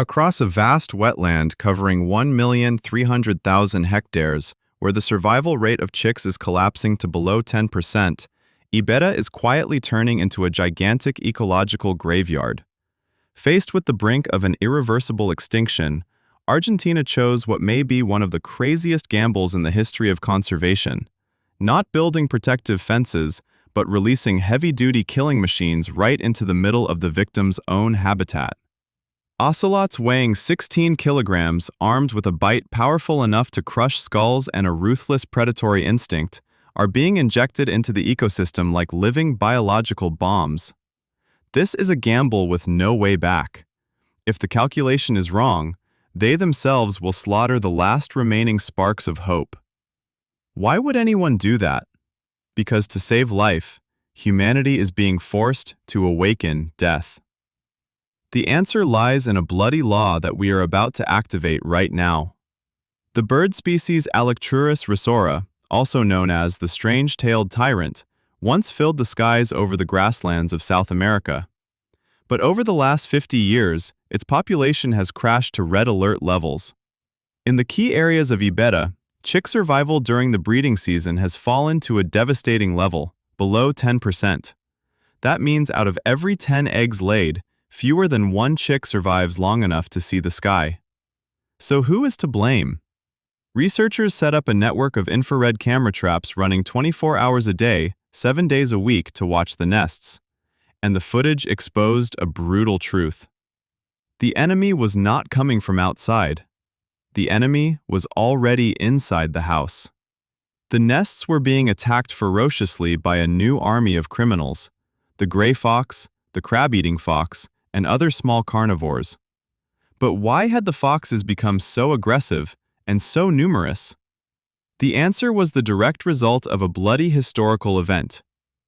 Across a vast wetland covering 1,300,000 hectares, where the survival rate of chicks is collapsing to below 10%, Ibera is quietly turning into a gigantic ecological graveyard. Faced with the brink of an irreversible extinction, Argentina chose what may be one of the craziest gambles in the history of conservation. Not building protective fences, but releasing heavy-duty killing machines right into the middle of the victim's own habitat. Ocelots weighing 16 kilograms, armed with a bite powerful enough to crush skulls and a ruthless predatory instinct, are being injected into the ecosystem like living biological bombs. This is a gamble with no way back. If the calculation is wrong, they themselves will slaughter the last remaining sparks of hope. Why would anyone do that? Because to save life, humanity is being forced to awaken death. The answer lies in a bloody law that we are about to activate right now. The bird species Alectrurus risora, also known as the strange-tailed tyrant, once filled the skies over the grasslands of South America. But over the last 50 years, its population has crashed to red alert levels. In the key areas of Ibera, chick survival during the breeding season has fallen to a devastating level, below 10%. That means out of every 10 eggs laid, fewer than one chick survives long enough to see the sky. So who is to blame? Researchers set up a network of infrared camera traps running 24 hours a day, 7 days a week to watch the nests. And the footage exposed a brutal truth. The enemy was not coming from outside. The enemy was already inside the house. The nests were being attacked ferociously by a new army of criminals: the gray fox, the crab-eating fox, and other small carnivores. But why had the foxes become so aggressive and so numerous? The answer was the direct result of a bloody historical event: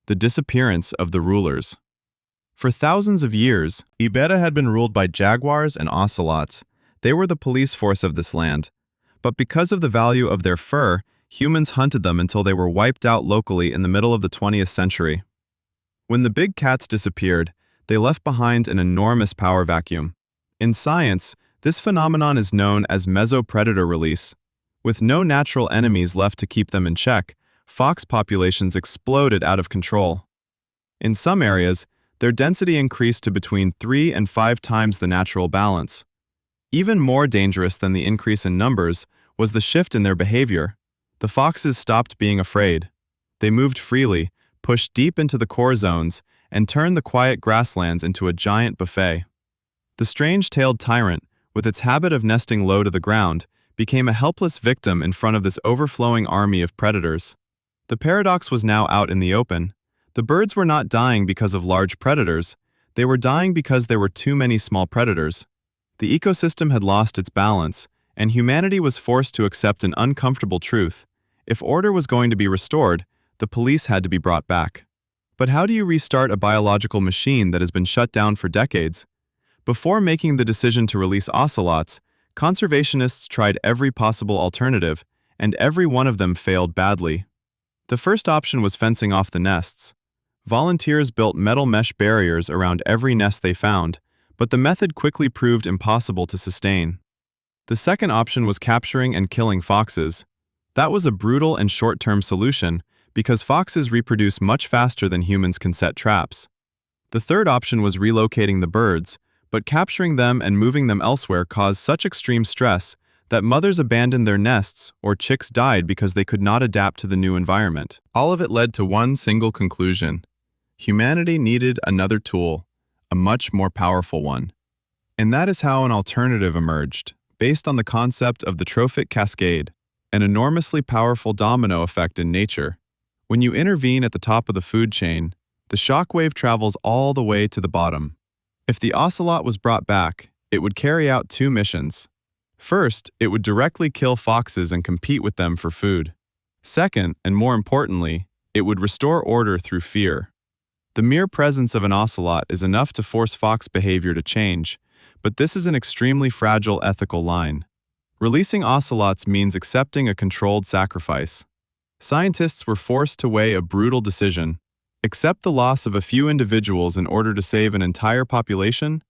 the disappearance of the rulers. For thousands of years, Ibera had been ruled by jaguars and ocelots. They were the police force of this land. But because of the value of their fur, humans hunted them until they were wiped out locally in the middle of the 20th century. When the big cats disappeared, they left behind an enormous power vacuum. In science, this phenomenon is known as mesopredator release. With no natural enemies left to keep them in check, fox populations exploded out of control. In some areas, their density increased to between 3 and 5 times the natural balance. Even more dangerous than the increase in numbers was the shift in their behavior. The foxes stopped being afraid. They moved freely, pushed deep into the core zones, and turned the quiet grasslands into a giant buffet. The strange-tailed tyrant, with its habit of nesting low to the ground, became a helpless victim in front of this overflowing army of predators. The paradox was now out in the open. The birds were not dying because of large predators. They were dying because there were too many small predators. The ecosystem had lost its balance, and humanity was forced to accept an uncomfortable truth. If order was going to be restored, the police had to be brought back. But how do you restart a biological machine that has been shut down for decades? Before making the decision to release ocelots, conservationists tried every possible alternative, and every one of them failed badly. The first option was fencing off the nests. Volunteers built metal mesh barriers around every nest they found, but the method quickly proved impossible to sustain. The second option was capturing and killing foxes. That was a brutal and short-term solution, because foxes reproduce much faster than humans can set traps. The third option was relocating the birds, but capturing them and moving them elsewhere caused such extreme stress that mothers abandoned their nests or chicks died because they could not adapt to the new environment. All of it led to one single conclusion: humanity needed another tool, a much more powerful one. And that is how an alternative emerged, based on the concept of the trophic cascade, an enormously powerful domino effect in nature. When you intervene at the top of the food chain, the shockwave travels all the way to the bottom. If the ocelot was brought back, it would carry out 2 missions. First, it would directly kill foxes and compete with them for food. Second, and more importantly, it would restore order through fear. The mere presence of an ocelot is enough to force fox behavior to change, but this is an extremely fragile ethical line. Releasing ocelots means accepting a controlled sacrifice. Scientists were forced to weigh a brutal decision: accept the loss of a few individuals in order to save an entire population,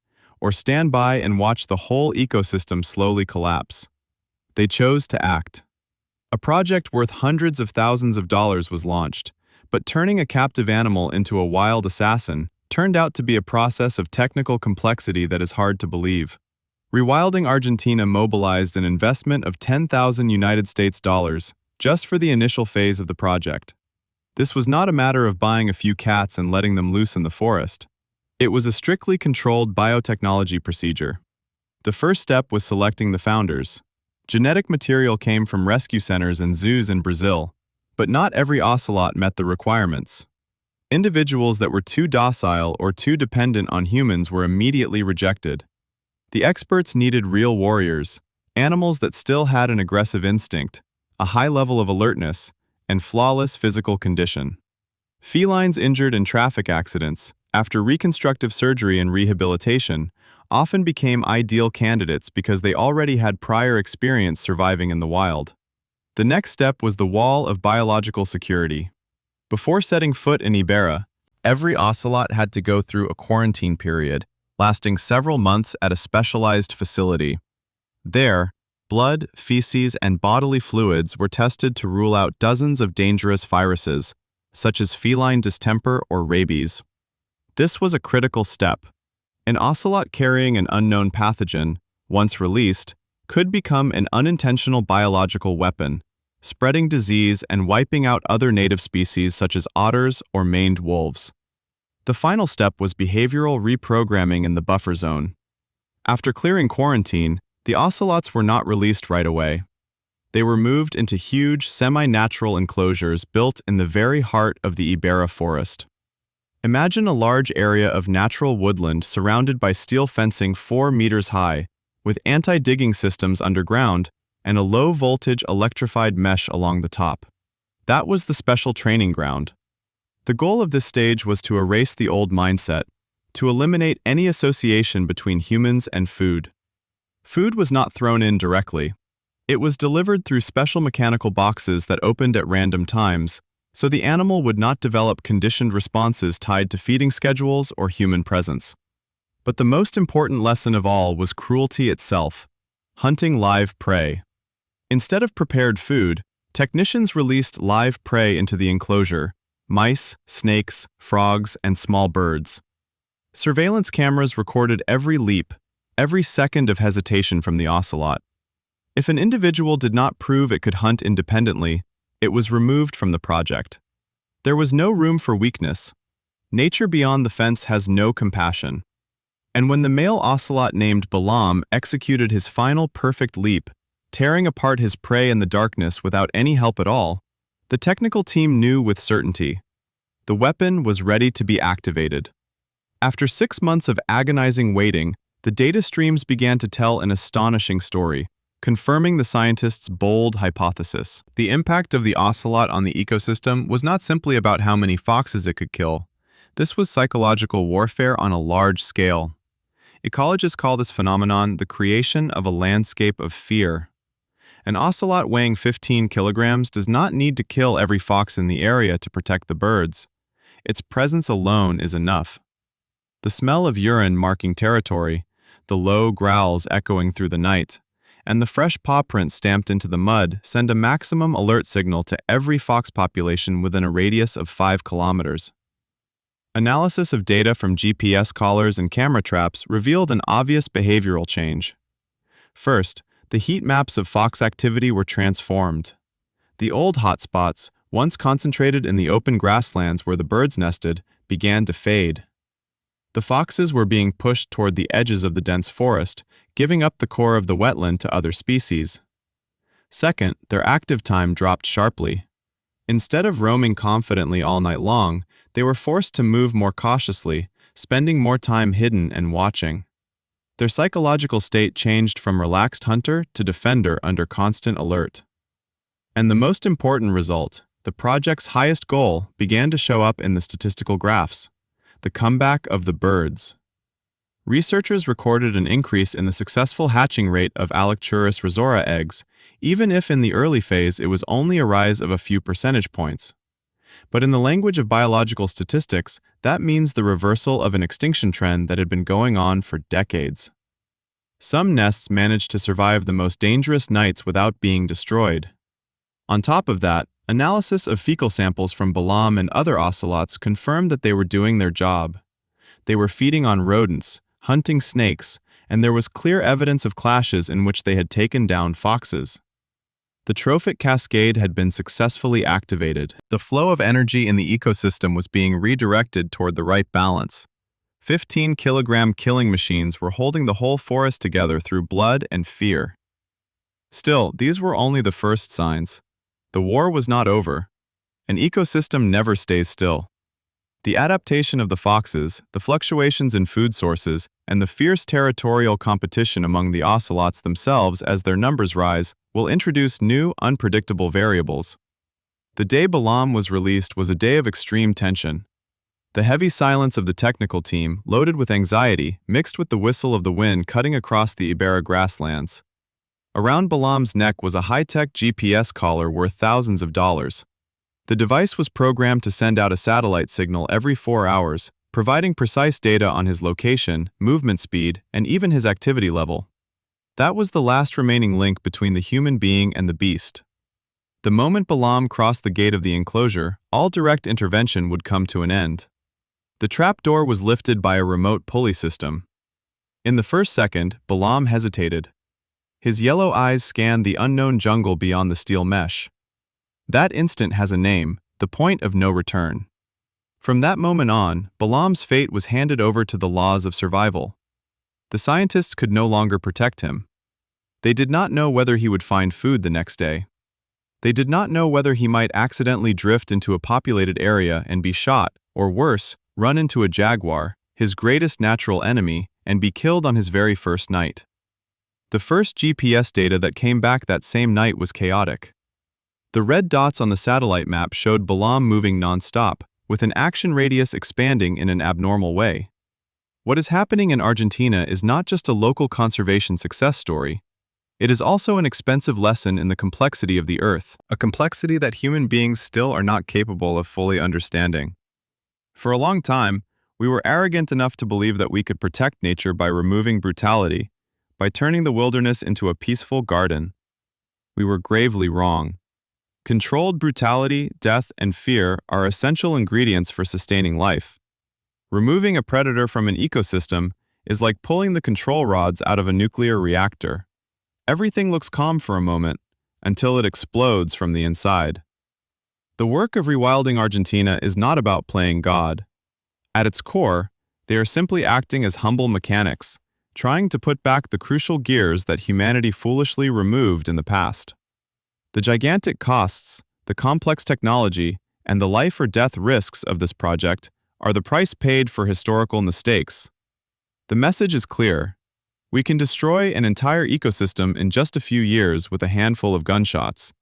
or stand by and watch the whole ecosystem slowly collapse. They chose to act. A project worth hundreds of thousands of dollars was launched, but turning a captive animal into a wild assassin turned out to be a process of technical complexity that is hard to believe. Rewilding Argentina mobilized an investment of 10,000 United States dollars just for the initial phase of the project. This was not a matter of buying a few cats and letting them loose in the forest. It was a strictly controlled biotechnology procedure. The first step was selecting the founders. Genetic material came from rescue centers and zoos in Brazil, but not every ocelot met the requirements. Individuals that were too docile or too dependent on humans were immediately rejected. The experts needed real warriors, animals that still had an aggressive instinct, a high level of alertness, and flawless physical condition. Felines injured in traffic accidents, after reconstructive surgery and rehabilitation, often became ideal candidates because they already had prior experience surviving in the wild. The next step was the wall of biological security. Before setting foot in Iberá, every ocelot had to go through a quarantine period, lasting several months at a specialized facility. There, blood, feces, and bodily fluids were tested to rule out dozens of dangerous viruses, such as feline distemper or rabies. This was a critical step. An ocelot carrying an unknown pathogen, once released, could become an unintentional biological weapon, spreading disease and wiping out other native species such as otters or maned wolves. The final step was behavioral reprogramming in the buffer zone. After clearing quarantine, the ocelots were not released right away. They were moved into huge, semi-natural enclosures built in the very heart of the Iberá forest. Imagine a large area of natural woodland surrounded by steel fencing 4 meters high, with anti-digging systems underground and a low-voltage electrified mesh along the top. That was the special training ground. The goal of this stage was to erase the old mindset, to eliminate any association between humans and food. Food was not thrown in directly. It was delivered through special mechanical boxes that opened at random times, so the animal would not develop conditioned responses tied to feeding schedules or human presence. But the most important lesson of all was cruelty itself, hunting live prey. Instead of prepared food, technicians released live prey into the enclosure: mice, snakes, frogs, and small birds. Surveillance cameras recorded every leap, every second of hesitation from the ocelot. If an individual did not prove it could hunt independently, it was removed from the project. There was no room for weakness. Nature beyond the fence has no compassion. And when the male ocelot named Balams executed his final perfect leap, tearing apart his prey in the darkness without any help at all, the technical team knew with certainty. The weapon was ready to be activated. After 6 months of agonizing waiting, the data streams began to tell an astonishing story, confirming the scientists' bold hypothesis. The impact of the ocelot on the ecosystem was not simply about how many foxes it could kill. This was psychological warfare on a large scale. Ecologists call this phenomenon the creation of a landscape of fear. An ocelot weighing 15 kilograms does not need to kill every fox in the area to protect the birds. Its presence alone is enough. The smell of urine marking territory, the low growls echoing through the night, and the fresh paw prints stamped into the mud send a maximum alert signal to every fox population within a radius of 5 kilometers. Analysis of data from GPS collars and camera traps revealed an obvious behavioral change. First, the heat maps of fox activity were transformed. The old hotspots, once concentrated in the open grasslands where the birds nested, began to fade. The foxes were being pushed toward the edges of the dense forest, giving up the core of the wetland to other species. Second, their active time dropped sharply. Instead of roaming confidently all night long, they were forced to move more cautiously, spending more time hidden and watching. Their psychological state changed from relaxed hunter to defender under constant alert. And the most important result, the project's highest goal, began to show up in the statistical graphs: the comeback of the birds. Researchers recorded an increase in the successful hatching rate of Alecturus rosora eggs, even if in the early phase it was only a rise of a few percentage points. But in the language of biological statistics, that means the reversal of an extinction trend that had been going on for decades. Some nests managed to survive the most dangerous nights without being destroyed. On top of that, analysis of fecal samples from Balam and other ocelots confirmed that they were doing their job. They were feeding on rodents, hunting snakes, and there was clear evidence of clashes in which they had taken down foxes. The trophic cascade had been successfully activated. The flow of energy in the ecosystem was being redirected toward the right balance. 15-kilogram killing machines were holding the whole forest together through blood and fear. Still, these were only the first signs. The war was not over. An ecosystem never stays still. The adaptation of the foxes, the fluctuations in food sources, and the fierce territorial competition among the ocelots themselves as their numbers rise will introduce new, unpredictable variables. The day Balam was released was a day of extreme tension. The heavy silence of the technical team, loaded with anxiety, mixed with the whistle of the wind cutting across the Iberra grasslands. Around Balam's neck was a high-tech GPS collar worth thousands of dollars. The device was programmed to send out a satellite signal every 4 hours, providing precise data on his location, movement speed, and even his activity level. That was the last remaining link between the human being and the beast. The moment Balam crossed the gate of the enclosure, all direct intervention would come to an end. The trapdoor was lifted by a remote pulley system. In the first second, Balam hesitated. His yellow eyes scanned the unknown jungle beyond the steel mesh. That instant has a name, the point of no return. From that moment on, Balam's fate was handed over to the laws of survival. The scientists could no longer protect him. They did not know whether he would find food the next day. They did not know whether he might accidentally drift into a populated area and be shot, or worse, run into a jaguar, his greatest natural enemy, and be killed on his very first night. The first GPS data that came back that same night was chaotic. The red dots on the satellite map showed Balam moving non-stop, with an action radius expanding in an abnormal way. What is happening in Argentina is not just a local conservation success story. It is also an expensive lesson in the complexity of the Earth, a complexity that human beings still are not capable of fully understanding. For a long time, we were arrogant enough to believe that we could protect nature by removing brutality, by turning the wilderness into a peaceful garden. We were gravely wrong. Controlled brutality, death, and fear are essential ingredients for sustaining life. Removing a predator from an ecosystem is like pulling the control rods out of a nuclear reactor. Everything looks calm for a moment, until it explodes from the inside. The work of rewilding Argentina is not about playing God. At its core, they are simply acting as humble mechanics, trying to put back the crucial gears that humanity foolishly removed in the past. The gigantic costs, the complex technology, and the life or death risks of this project are the price paid for historical mistakes. The message is clear. We can destroy an entire ecosystem in just a few years with a handful of gunshots,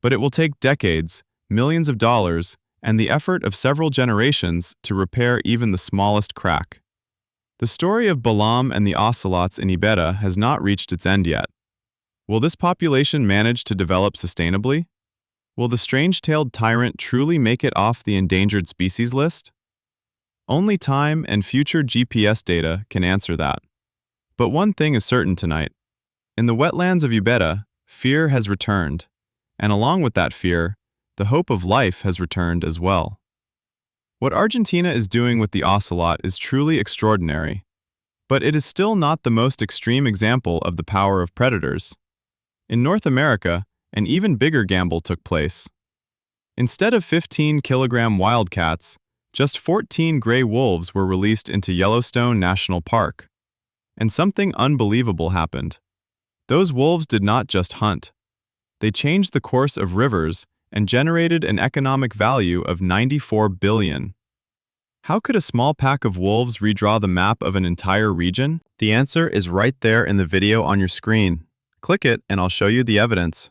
but it will take decades, millions of dollars, and the effort of several generations to repair even the smallest crack. The story of Balam and the ocelots in Iberra has not reached its end yet. Will this population manage to develop sustainably? Will the strange-tailed tyrant truly make it off the endangered species list? Only time and future GPS data can answer that. But one thing is certain tonight. In the wetlands of Iberra, fear has returned, and along with that fear, the hope of life has returned as well. What Argentina is doing with the ocelot is truly extraordinary, but it is still not the most extreme example of the power of predators. In North America, an even bigger gamble took place. Instead of 15-kilogram wildcats, just 14 gray wolves were released into Yellowstone National Park. And something unbelievable happened. Those wolves did not just hunt. They changed the course of rivers and generated an economic value of $94 billion. How could a small pack of wolves redraw the map of an entire region? The answer is right there in the video on your screen. Click it and I'll show you the evidence.